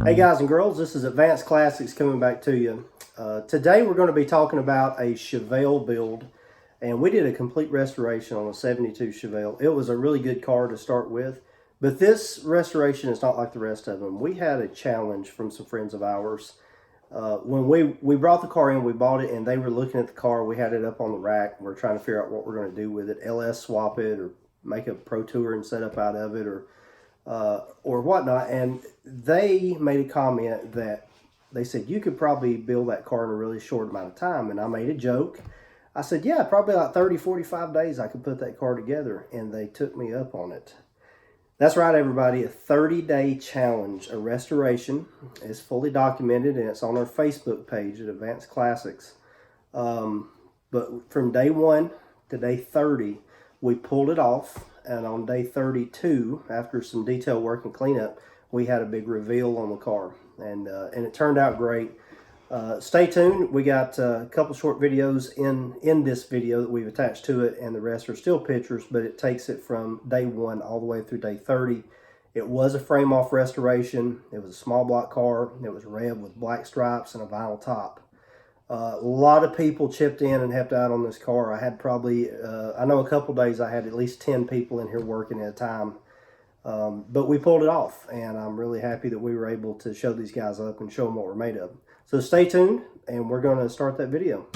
Hey guys and girls, this is Advanced Classics coming back to you. Today we're going to be talking about a Chevelle build, and we did a complete restoration on a 72 Chevelle. It was a really good car to start with, but this restoration is not like the rest of them. We had a challenge from some friends of ours. When we brought the car in, we bought it, and they were looking at the car. We had it up on the rack. We're trying to figure out what we're going to do with it, LS swap it, or make a Pro Tour and setup out of it, or whatnot. And they made a comment that they said, you could probably build that car in a really short amount of time. And I made a joke. I said, yeah, probably like 30, 45 days I could put that car together. And they took me up on it. That's right, everybody. A 30-day challenge. A restoration is fully documented, and it's on our Facebook page at Advanced Classics. But from day 1 to day 30, we pulled it off. And on day 32, after some detail work and cleanup, we had a big reveal on the car, and it turned out great. Stay tuned. We got a couple short videos in this video that we've attached to it, and the rest are still pictures, but it takes it from day 1 all the way through day 30. It was a frame-off restoration. It was a small block car. It was red with black stripes and a vinyl top. A lot of people chipped in and helped out on this car. I had probably, I know a couple days I had at least 10 people in here working at a time. But we pulled it off, and I'm really happy that we were able to show these guys up and show them what we're made of. So stay tuned, and we're going to start that video.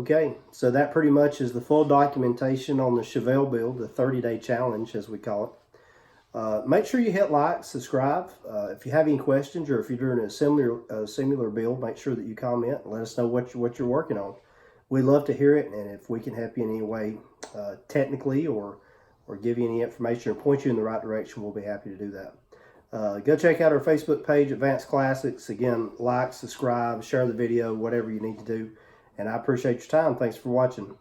Okay, so that pretty much is the full documentation on the Chevelle build, the 30-day challenge as we call it. Make sure you hit like, subscribe. If you have any questions or if you're doing a similar build, make sure that you comment and let us know what you're working on. We'd love to hear it, and if we can help you in any way technically or give you any information or point you in the right direction, we'll be happy to do that. Go check out our Facebook page, Advanced Classics. Again, like, subscribe, share the video, whatever you need to do. And I appreciate your time. Thanks for watching.